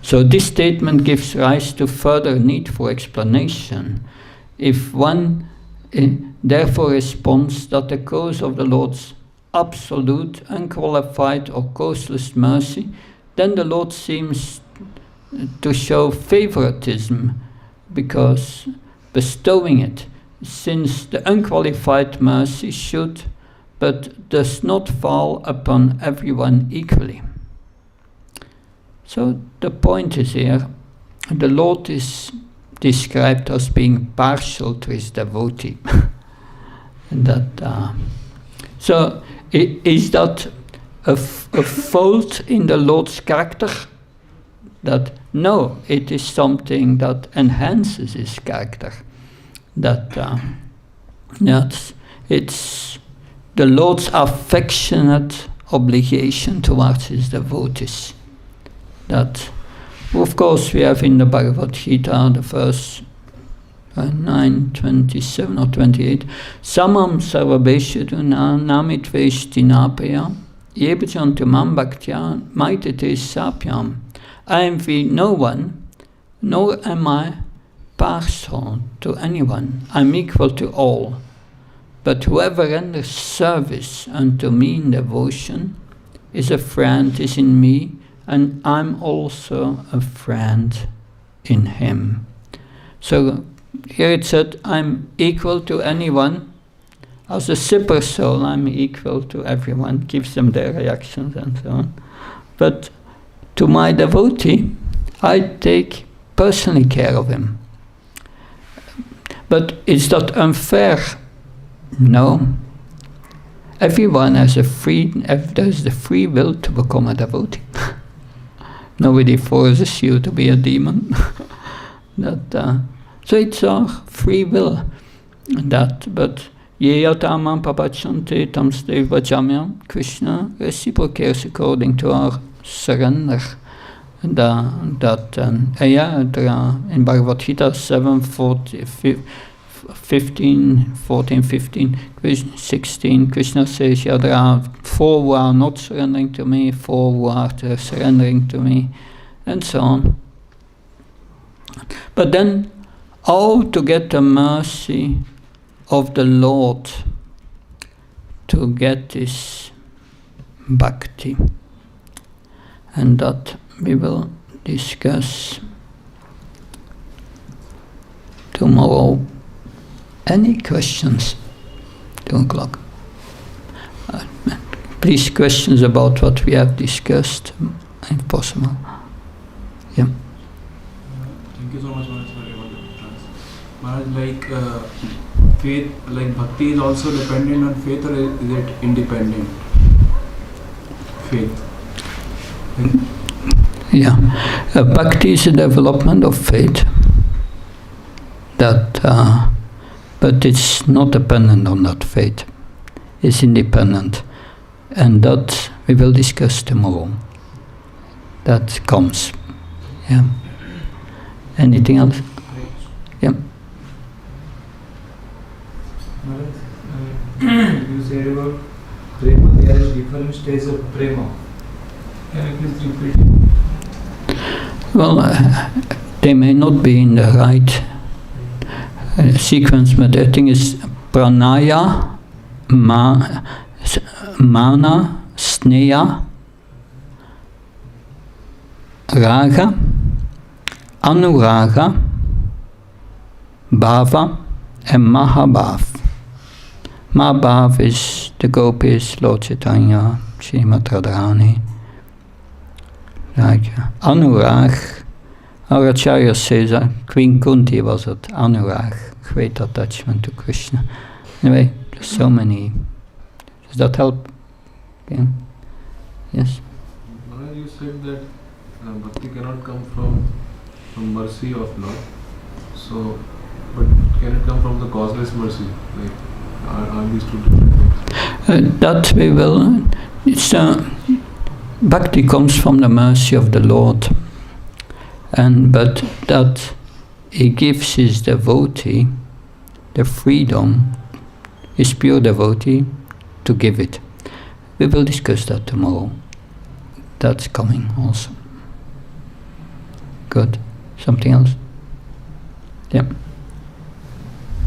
So this statement gives rise to further need for explanation. If one therefore responds that the cause of the Lord's absolute, unqualified or causeless mercy, then the Lord seems to show favoritism because bestowing it, since the unqualified mercy should but does not fall upon everyone equally. So the point is here, the Lord is described as being partial to his devotee. So is that a fault in the Lord's character? That no, it is something that enhances his character. It's the Lord's affectionate obligation towards his devotees. That, of course, we have in the Bhagavad Gita, the verse 9:27 or 28, Samam sarvabheshaduna namitveshtinapaya yebajantu mam bhaktya maitete sapyam. I envy no one, nor am I partial to anyone. I'm equal to all. But whoever renders service unto me in devotion is a friend, is in me, and I'm also a friend in him. So here it said, I'm equal to anyone. As a super soul, I'm equal to everyone, gives them their reactions and so on. But to my devotee, I take personally care of him. But is that unfair? No. Everyone has there's the free will to become a devotee. Nobody forces you to be a demon. So it's our free will. But yeyatamam papachante tamste vajamyam, Krishna reciprocates according to our surrender. In Bhagavad Gita 7:14, 16, Krishna says, there are 4 who are not surrendering to me, 4 who are surrendering to me, and so on. But then, how to get the mercy of the Lord to get this bhakti? And that we will discuss tomorrow. Any questions? 2 o'clock. Please, questions about what we have discussed, if possible. Yeah. Thank you so much, Maharaj, for your Maharaj, faith, bhakti is also dependent on faith, or is it independent? Faith. Yeah. Bhakti is a development of faith. But it's not dependent on that faith. It's independent. And that we will discuss tomorrow. That comes. Yeah. Anything else? Yeah. You said about Prema, there is different stages of Prema. Can you please repeat it? Well, they may not be in the right sequence, but I think it's pranaya, mana, sneha, raga, anuraga, bhava, and mahabhav. Mahabhav is the gopis, Lord Chaitanya, Srimati Radharani. Anurag, our Acharya says Queen Kunti was it, Anurag, great attachment to Krishna. Anyway, there's so many. Does that help? Okay. Yes? Maharaj, you said that bhakti cannot come from mercy of Lord. So, but can it come from the causeless mercy? Are these two different things? That we will. Bhakti comes from the mercy of the Lord, but that he gives his devotee the freedom, his pure devotee, to give it. We will discuss that tomorrow. That's coming also. Good. Something else? Yeah.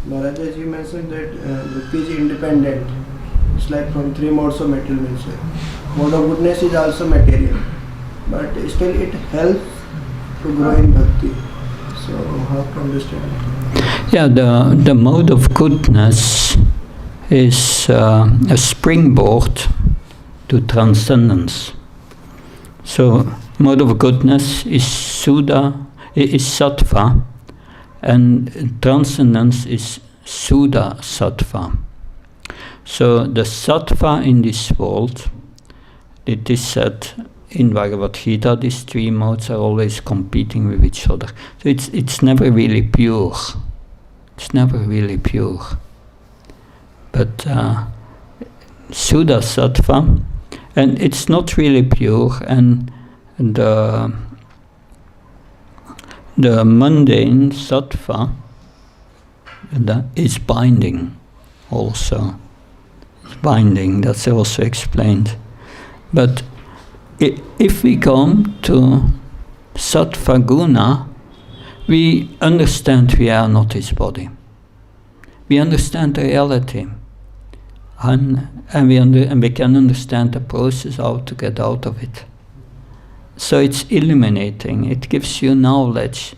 Maharaj, as you mentioned that bhakti is independent. It's like from 3 modes of material nature. Mode of goodness is also material, but still it helps to grow in bhakti. So how to understand it? Yeah, the mode of goodness is a springboard to transcendence. So mode of goodness is sattva, and transcendence is Suddha sattva. So the sattva in this world, it is said in Bhagavad Gita, these three modes are always competing with each other. So it's never really pure. It's never really pure. But Suddha Sattva, and it's not really pure, and the mundane Sattva that is binding also. It's binding, that's also explained. But if we come to Sattva Guna, we understand we are not his body. We understand the reality. And we can understand the process, how to get out of it. So it's illuminating. It gives you knowledge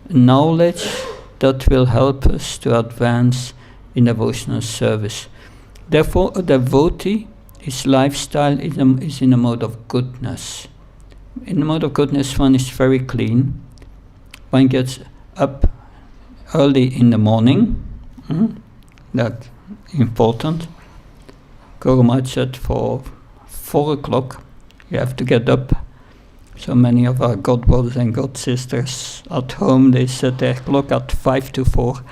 that will help us to advance in devotional service. Therefore, a devotee, his lifestyle is in a mode of goodness. In the mode of goodness, one is very clean. One gets up early in the morning. That's important. Guru Maharaj said for 4 o'clock you have to get up. So many of our god brothers and god sisters at home, they set their clock at 5 to 4.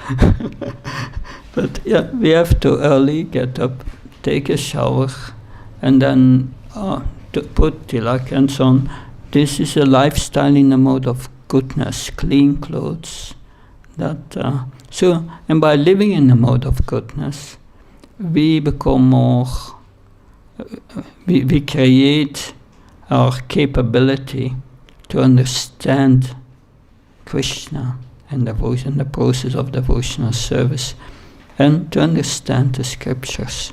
But yeah, we have to early get up, take a shower, and then to put tilak and so on. This is a lifestyle in a mode of goodness, clean clothes. And by living in a mode of goodness, we become more, we create our capability to understand Krishna and devotion, the process of devotional service, and to understand the scriptures.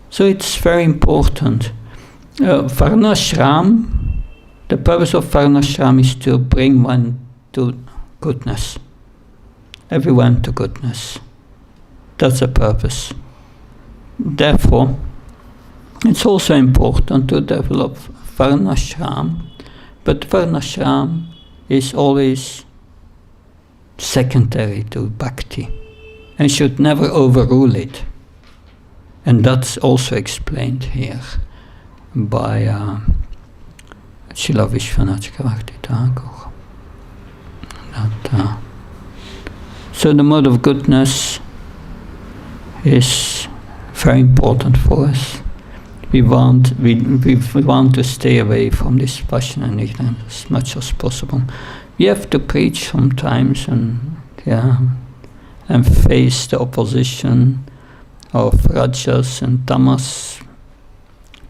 So it's very important. Varnashram, the purpose of Varnashram is to bring one to goodness, everyone to goodness. That's the purpose. Therefore, it's also important to develop Varnashram, but Varnashram is always secondary to Bhakti and should never overrule it. And that's also explained here by Srila Vishwanath Chakravarti Thakur. So the mode of goodness is very important for us. We want to stay away from this passion and ignorance as much as possible. We have to preach sometimes and face the opposition of rajas and tamas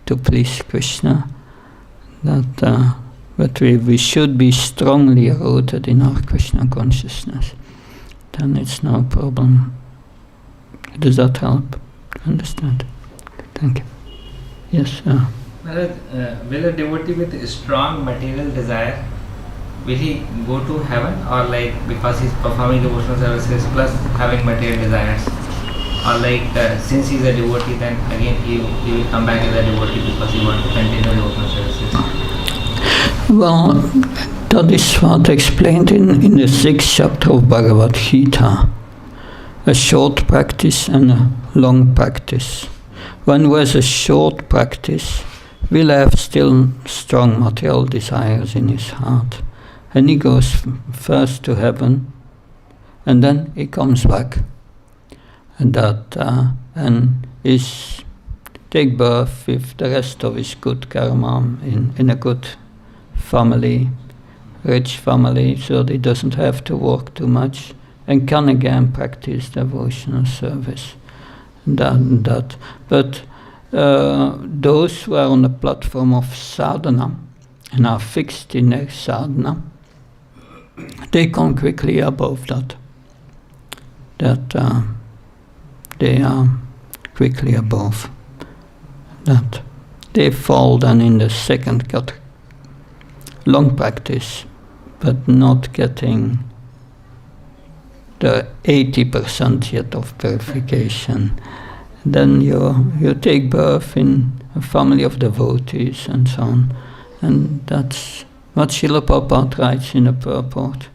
to please Krishna. But we should be strongly rooted in our Krishna consciousness. Then it's no problem. Does that help? Understand? Thank you. Yes, sir. Will a devotee with a strong material desire, will he go to heaven, or because he's performing devotional services plus having material desires, or since he's a devotee, then again he will come back as a devotee because he wants to continue devotional services? Well, that is what explained in the 6th chapter of Bhagavad Gita. A short practice and a long practice. One who has a short practice will have still strong material desires in his heart. And he goes first to heaven, and then he comes back. And take birth with the rest of his good karma in a good family, rich family, so that he doesn't have to work too much, and can again practice devotional service. But those who are on the platform of sadhana and are fixed in their sadhana, they come quickly above that. They are quickly above that. They fall then in the second category. Long practice, but not getting the 80% yet of purification. Then you take birth in a family of devotees and so on. And that's what Srila Prabhupada writes in the purport.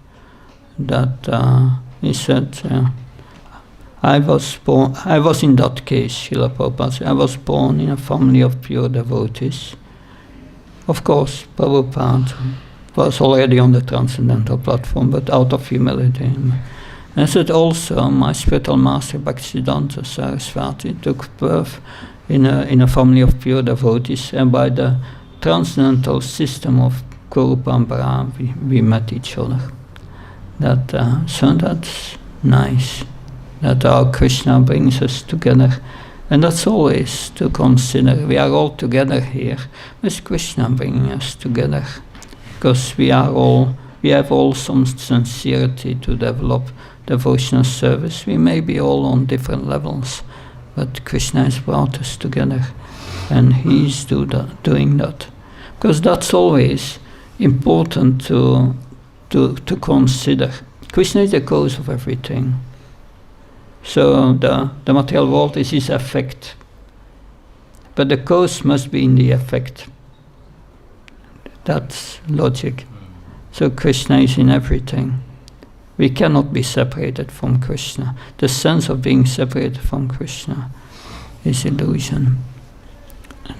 That he said, I was in that case, Srila Prabhupada said, I was born in a family of pure devotees. Of course, Prabhupada was already on the transcendental platform, but out of humility. And I said also, my spiritual master Bhaktisiddhanta Saraswati took birth in a family of pure devotees, and by the transcendental system of Guru Parampara, we met each other. So that's nice, that our Krishna brings us together. And that's always to consider. We are all together here with Krishna bringing us together, because we have all some sincerity to develop devotional service. We may be all on different levels, but Krishna has brought us together, and He's doing that. Because that's always important to consider. Krishna is the cause of everything. So the material world is His effect, but the cause must be in the effect. That's logic. So Krishna is in everything. We cannot be separated from Krishna. The sense of being separated from Krishna is illusion.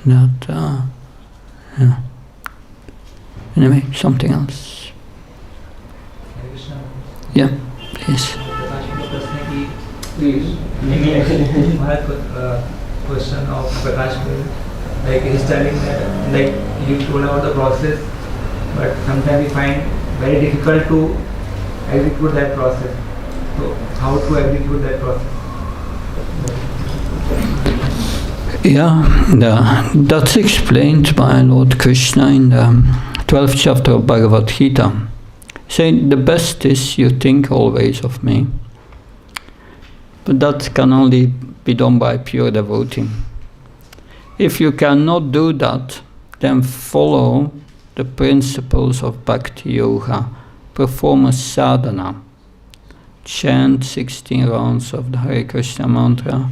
Yeah. Anyway, something else. Yeah, please. Please. Question of Prakash, like he's telling that, like you told about the process, but sometimes we find very difficult to execute that process. So how to execute that process? Yeah, that's explained by Lord Krishna in the 12th chapter of Bhagavad Gita. Saying the best is you think always of me. But that can only be done by pure devotee. If you cannot do that, then follow the principles of Bhakti Yoga. Perform a sadhana. Chant 16 rounds of the Hare Krishna mantra.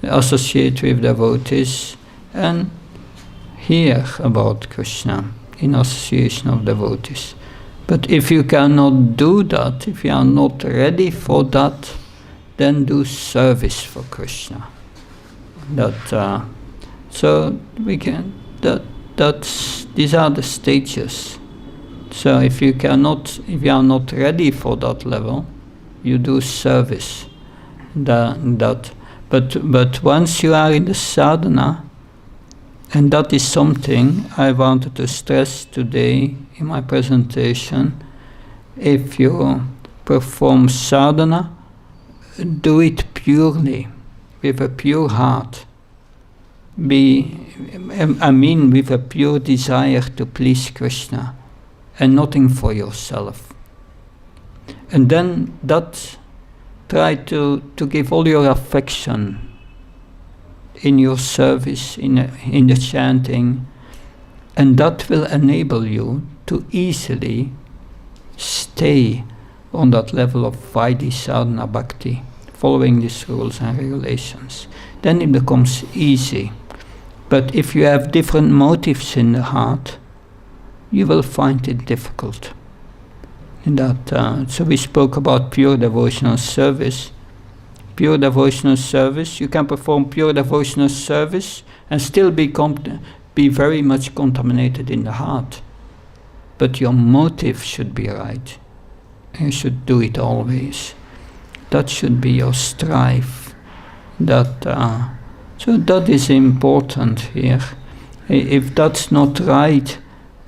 Associate with devotees and hear about Krishna in association of devotees. But if you cannot do that, if you are not ready for that, then do service for Krishna. So we can. These are the stages. So if you are not ready for that level, you do service. But once you are in the sadhana, and that is something I wanted to stress today in my presentation. If you perform sadhana, do it purely, with a pure heart. With a pure desire to please Krishna, and nothing for yourself. And then try to give all your affection in your service, in the chanting, and that will enable you to easily stay on that level of Vaidhi sadhana bhakti, following these rules and regulations. Then it becomes easy. But if you have different motives in the heart, you will find it difficult. So we spoke about pure devotional service. Pure devotional service, you can perform pure devotional service and still be very much contaminated in the heart. But your motive should be right. You should do it always. That should be your strive. So that is important here. If that's not right,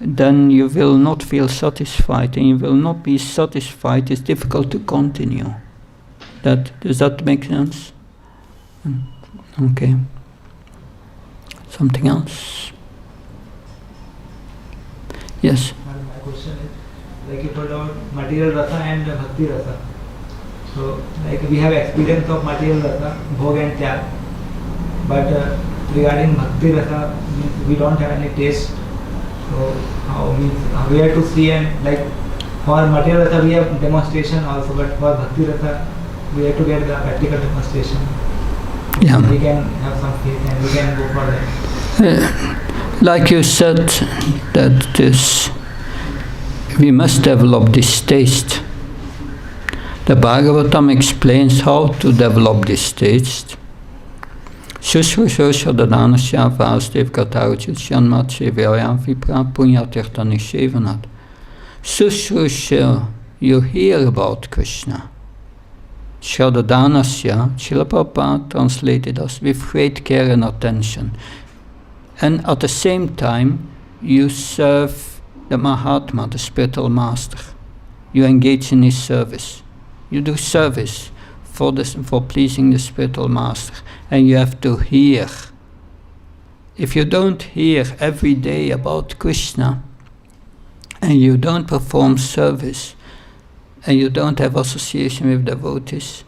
then you will not feel satisfied, and you will not be satisfied. It's difficult to continue. Does that make sense? Okay. Something else? Yes. My question is, like you told about material rasa and bhakti rasa. So, like we have experience of material rasa, bhog and tyag, but regarding bhakti rasa, we don't have any taste. So, we have to see, and like for material rasa we have demonstration also, but for bhakti rasa we have to get the practical demonstration. Yeah. We can have some faith and we can go for that. Like you said, that we must develop this taste. The Bhagavatam explains how to develop this taste. Shushrusha Dadanasya Vasdev Kataruchitsyan Matsevayam Vipra Punyatirtani Shevanat. Shushrusha, you hear about Krishna. Shraddha Srila Prabhupada translated us with great care and attention. And at the same time, you serve the Mahatma, the spiritual master. You engage in his service. You do service for pleasing the spiritual master. And you have to hear. If you don't hear every day about Krishna, and you don't perform service, and you don't have association with devotees,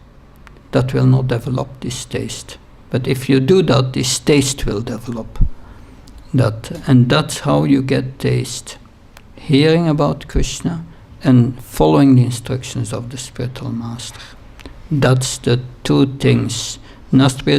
that will not develop this taste. But if you do that, this taste will develop. And that's how you get taste. Hearing about Krishna and following the instructions of the spiritual master. That's the two things. Rendering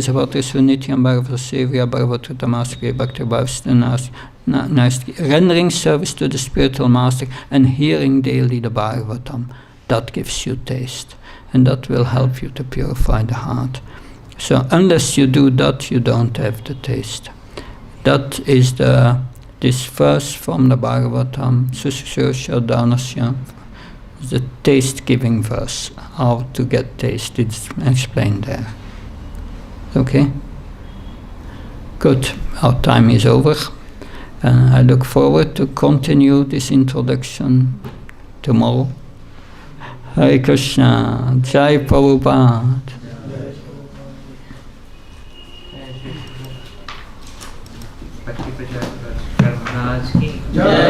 service to the spiritual master and hearing daily the Bhagavatam. That gives you taste, and that will help you to purify the heart. So unless you do that, you don't have the taste. That is this verse from the Bhagavatam, Sususha Danasya, the taste-giving verse. How to get taste, it's explained there. Okay? Good. Our time is over. I look forward to continue this introduction tomorrow. Hare Krishna, Jai Prabhupada. Bhakti Prajapati Maharaj ki Jai.